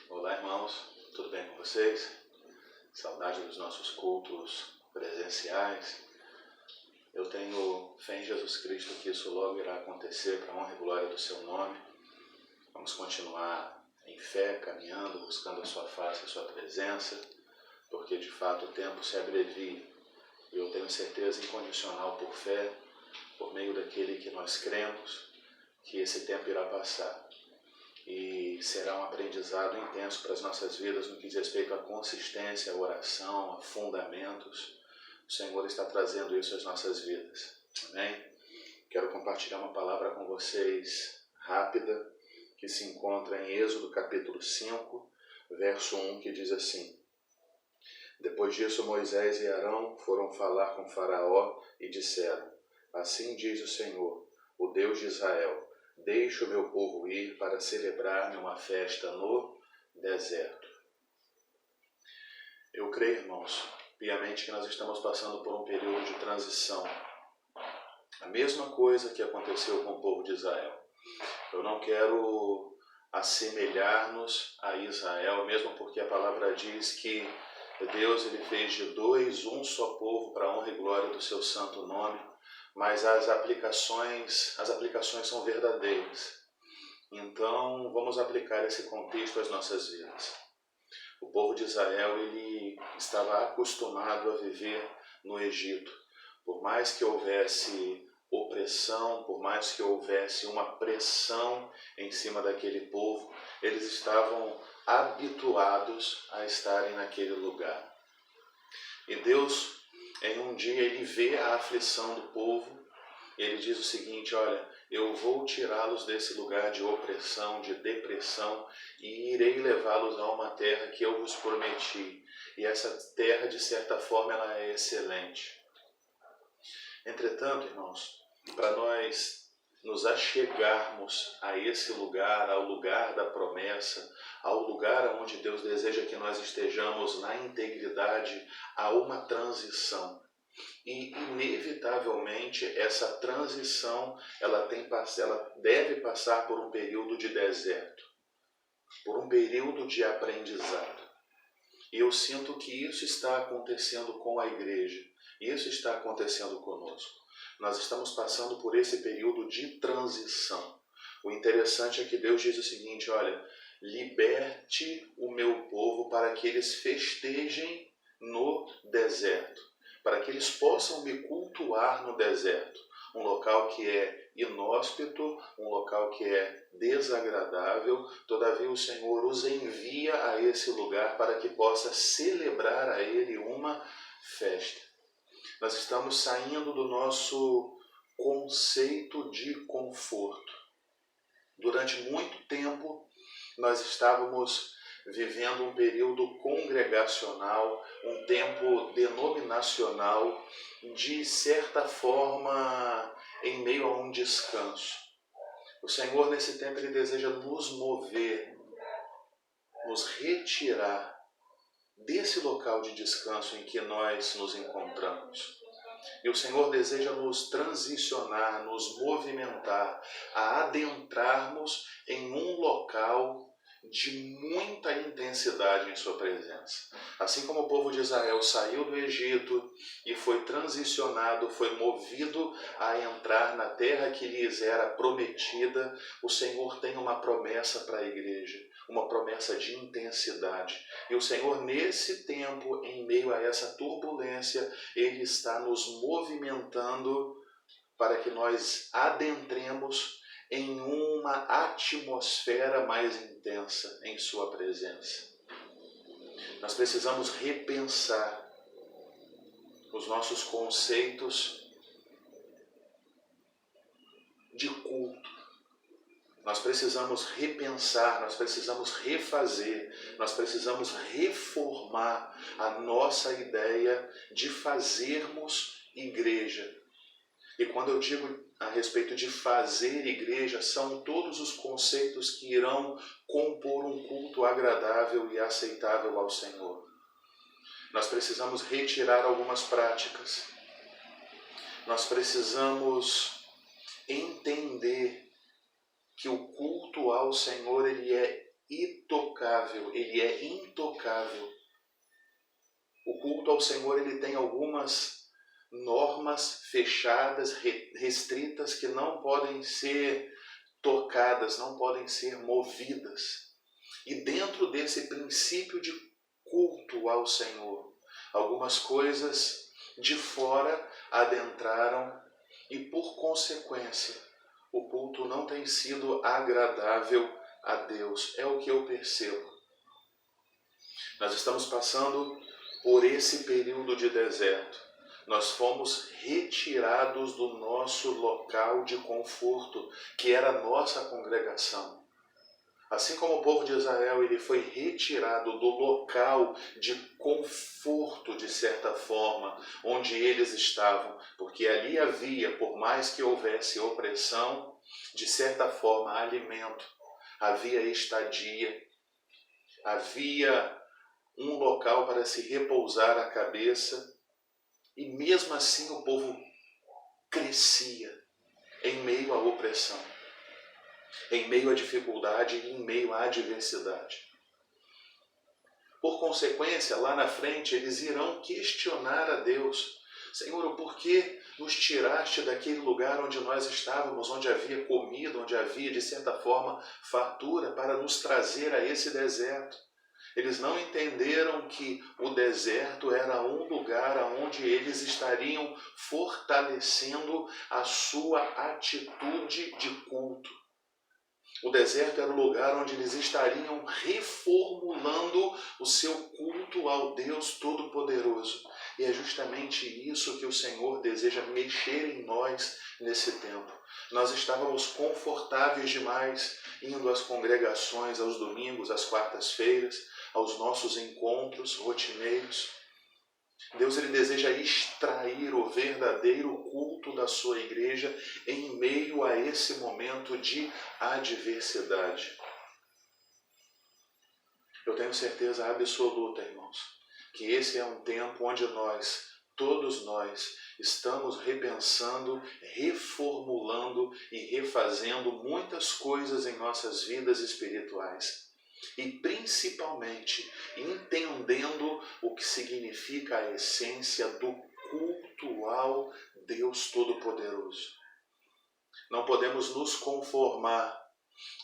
Olá, irmãos, tudo bem com vocês? Saudade dos nossos cultos presenciais. Eu tenho fé em Jesus Cristo que isso logo irá acontecer para a honra e glória do seu nome. Vamos continuar em fé, caminhando, buscando a sua face, a sua presença, porque de fato o tempo se abrevia. E eu tenho certeza incondicional por fé, por meio daquele que nós cremos, que esse tempo irá passar. E será um aprendizado intenso para as nossas vidas no que diz respeito à consistência, à oração, a fundamentos. O Senhor está trazendo isso às nossas vidas. Amém? Quero compartilhar uma palavra com vocês rápida, que se encontra em Êxodo capítulo 5, verso 1, que diz assim: Depois disso Moisés e Arão foram falar com Faraó e disseram: Assim diz o Senhor, o Deus de Israel: Deixe o meu povo ir para celebrar-me uma festa no deserto. Eu creio, irmãos, piamente que nós estamos passando por um período de transição. A mesma coisa que aconteceu com o povo de Israel. Eu não quero assemelhar-nos a Israel, mesmo porque a palavra diz que Deus ele fez de dois um só povo para a honra e glória do seu santo nome. Mas as aplicações são verdadeiras. Então, vamos aplicar esse contexto às nossas vidas. O povo de Israel ele estava acostumado a viver no Egito. Por mais que houvesse opressão, por mais que houvesse uma pressão em cima daquele povo, eles estavam habituados a estarem naquele lugar. E Deus, em um dia, ele vê a aflição do povo e ele diz o seguinte: olha, eu vou tirá-los desse lugar de opressão, de depressão, e irei levá-los a uma terra que eu vos prometi. E essa terra, de certa forma, ela é excelente. Entretanto, irmãos, para nós nos achegarmos a esse lugar, ao lugar da promessa, ao lugar onde Deus deseja que nós estejamos na integridade, há uma transição. E, inevitavelmente, essa transição ela deve passar por um período de deserto, por um período de aprendizado. E eu sinto que isso está acontecendo com a igreja, isso está acontecendo conosco. Nós estamos passando por esse período de transição. O interessante é que Deus diz o seguinte: olha, liberte o meu povo para que eles festejem no deserto, para que eles possam me cultuar no deserto, um local que é inóspito, um local que é desagradável. Todavia o Senhor os envia a esse lugar para que possa celebrar a Ele uma festa. Nós estamos saindo do nosso conceito de conforto. Durante muito tempo nós estávamos vivendo um período congregacional, um tempo denominacional, de certa forma em meio a um descanso. O Senhor nesse tempo ele deseja nos mover, nos retirar desse local de descanso em que nós nos encontramos. E o Senhor deseja nos transicionar, nos movimentar, a adentrarmos em um local de muita intensidade em sua presença. Assim como o povo de Israel saiu do Egito e foi transicionado, foi movido a entrar na terra que lhes era prometida, o Senhor tem uma promessa para a igreja, uma promessa de intensidade. E o Senhor, nesse tempo, em meio a essa turbulência, Ele está nos movimentando para que nós adentremos em uma atmosfera mais intensa em sua presença. Nós precisamos repensar os nossos conceitos de culto. Nós precisamos repensar, nós precisamos refazer, nós precisamos reformar a nossa ideia de fazermos igreja. E quando eu digo a respeito de fazer igreja, são todos os conceitos que irão compor um culto agradável e aceitável ao Senhor. Nós precisamos retirar algumas práticas. Nós precisamos entender que o culto ao Senhor ele é intocável, ele é intocável. O culto ao Senhor, ele tem algumas normas fechadas, restritas, que não podem ser tocadas, não podem ser movidas. E dentro desse princípio de culto ao Senhor, algumas coisas de fora adentraram e, por consequência, o culto não tem sido agradável a Deus. É o que eu percebo. Nós estamos passando por esse período de deserto. Nós fomos retirados do nosso local de conforto, que era a nossa congregação. Assim como o povo de Israel, ele foi retirado do local de conforto, de certa forma, onde eles estavam, porque ali havia, por mais que houvesse opressão, de certa forma, alimento, havia estadia, havia um local para se repousar a cabeça, e mesmo assim o povo crescia em meio à opressão, em meio à dificuldade e em meio à adversidade. Por consequência, lá na frente, eles irão questionar a Deus. Senhor, por que nos tiraste daquele lugar onde nós estávamos, onde havia comida, onde havia, de certa forma, fartura, para nos trazer a esse deserto? Eles não entenderam que o deserto era um lugar onde eles estariam fortalecendo a sua atitude de culto. O deserto era o lugar onde eles estariam reformulando o seu culto ao Deus Todo-Poderoso. E é justamente isso que o Senhor deseja mexer em nós nesse tempo. Nós estávamos confortáveis demais indo às congregações aos domingos, às quartas-feiras, aos nossos encontros rotineiros. Deus, ele deseja extrair o verdadeiro culto da sua igreja em meio a esse momento de adversidade. Eu tenho certeza absoluta, irmãos, que esse é um tempo onde nós, todos nós, estamos repensando, reformulando e refazendo muitas coisas em nossas vidas espirituais. E principalmente entendendo o que significa a essência do culto ao Deus Todo-Poderoso. Não podemos nos conformar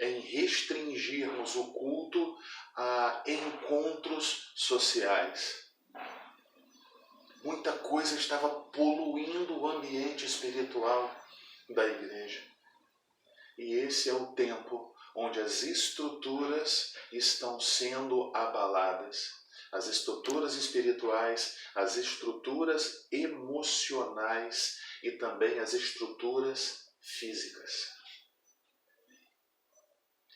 em restringirmos o culto a encontros sociais. Muita coisa estava poluindo o ambiente espiritual da igreja. E esse é o tempo onde as estruturas estão sendo abaladas. As estruturas espirituais, as estruturas emocionais e também as estruturas físicas.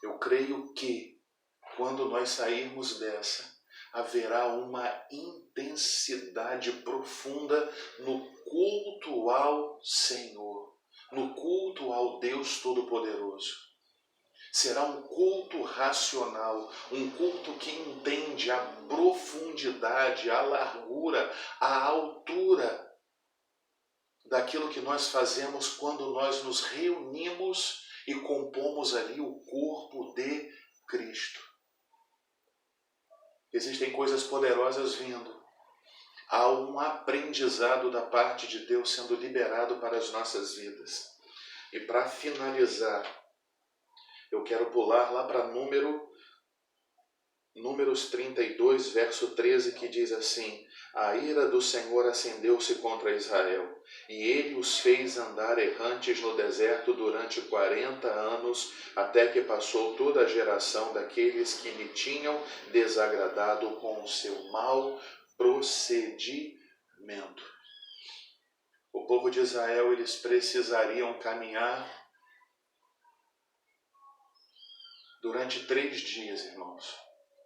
Eu creio que, quando nós sairmos dessa, haverá uma intensidade profunda no culto ao Senhor, no culto ao Deus Todo-Poderoso. Será um culto racional, um culto que entende a profundidade, a largura, a altura daquilo que nós fazemos quando nós nos reunimos e compomos ali o corpo de Cristo. Existem coisas poderosas vindo. Há um aprendizado da parte de Deus sendo liberado para as nossas vidas. E para finalizar, eu quero pular lá para Números 32, verso 13, que diz assim: a ira do Senhor acendeu-se contra Israel, e ele os fez andar errantes no deserto durante 40 anos, até que passou toda a geração daqueles que lhe tinham desagradado com o seu mau procedimento. O povo de Israel, eles precisariam caminhar durante 3 dias, irmãos.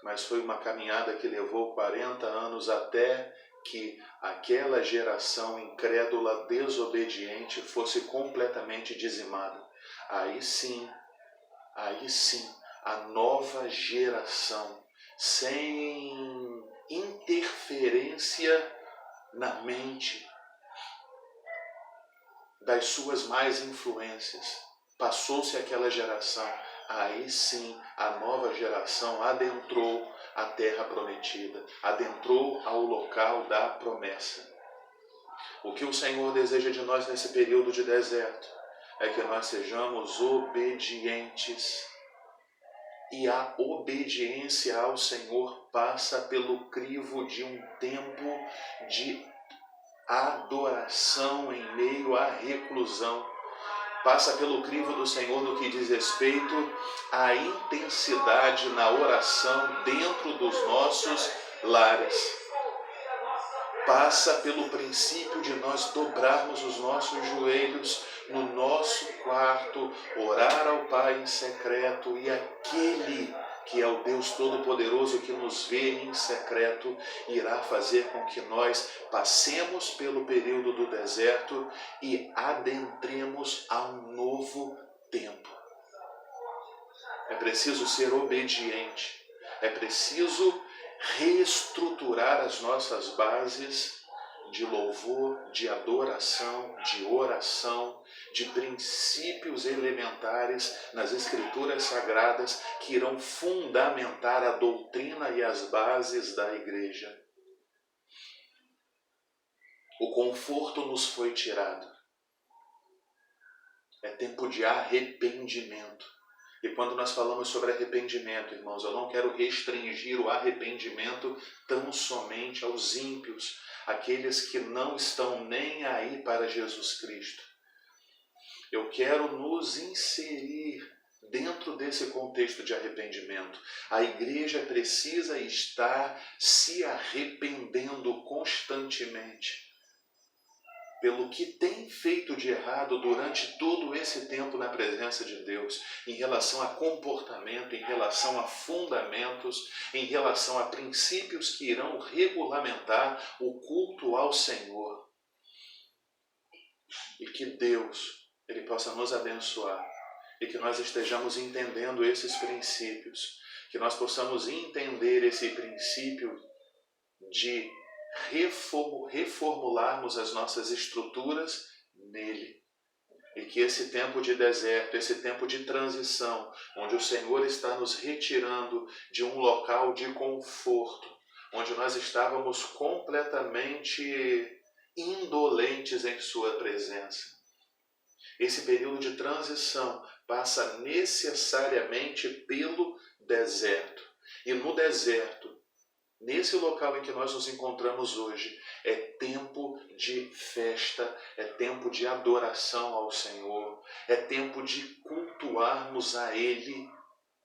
Mas foi uma caminhada que levou 40 anos até que aquela geração incrédula, desobediente, fosse completamente dizimada. Aí sim, a nova geração, sem interferência na mente das suas más influências, passou-se aquela geração aí sim a nova geração adentrou a terra prometida, adentrou ao local da promessa. O que o Senhor deseja de nós nesse período de deserto é que nós sejamos obedientes. E a obediência ao Senhor passa pelo crivo de um tempo de adoração em meio à reclusão. Passa pelo crivo do Senhor no que diz respeito à intensidade na oração dentro dos nossos lares. Passa pelo princípio de nós dobrarmos os nossos joelhos no nosso quarto, orar ao Pai em secreto, e aquele que é o Deus Todo-Poderoso que nos vê em secreto irá fazer com que nós passemos pelo período do deserto e adentremos a um novo tempo. É preciso ser obediente, é preciso reestruturar as nossas bases de louvor, de adoração, de oração, de princípios elementares nas Escrituras Sagradas que irão fundamentar a doutrina e as bases da igreja. O conforto nos foi tirado. É tempo de arrependimento. E quando nós falamos sobre arrependimento, irmãos, eu não quero restringir o arrependimento tão somente aos ímpios, aqueles que não estão nem aí para Jesus Cristo. Eu quero nos inserir dentro desse contexto de arrependimento. A igreja precisa estar se arrependendo constantemente pelo que tem feito de errado durante todo esse tempo na presença de Deus, em relação a comportamento, em relação a fundamentos, em relação a princípios que irão regulamentar o culto ao Senhor. E que Deus, Ele possa nos abençoar e que nós estejamos entendendo esses princípios, que nós possamos entender esse princípio de reformularmos as nossas estruturas nele. E que esse tempo de deserto, esse tempo de transição, onde o Senhor está nos retirando de um local de conforto, onde nós estávamos completamente indolentes em sua presença. Esse período de transição passa necessariamente pelo deserto. E no deserto, nesse local em que nós nos encontramos hoje, é tempo de festa, é tempo de adoração ao Senhor, é tempo de cultuarmos a Ele,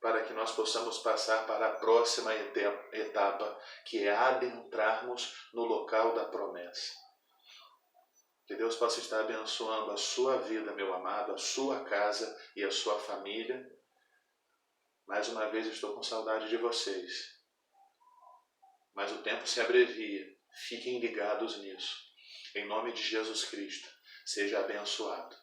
para que nós possamos passar para a próxima etapa, que é adentrarmos no local da promessa. Que Deus possa estar abençoando a sua vida, meu amado, a sua casa e a sua família. Mais uma vez estou com saudade de vocês. Mas o tempo se abrevia. Fiquem ligados nisso. Em nome de Jesus Cristo, seja abençoado.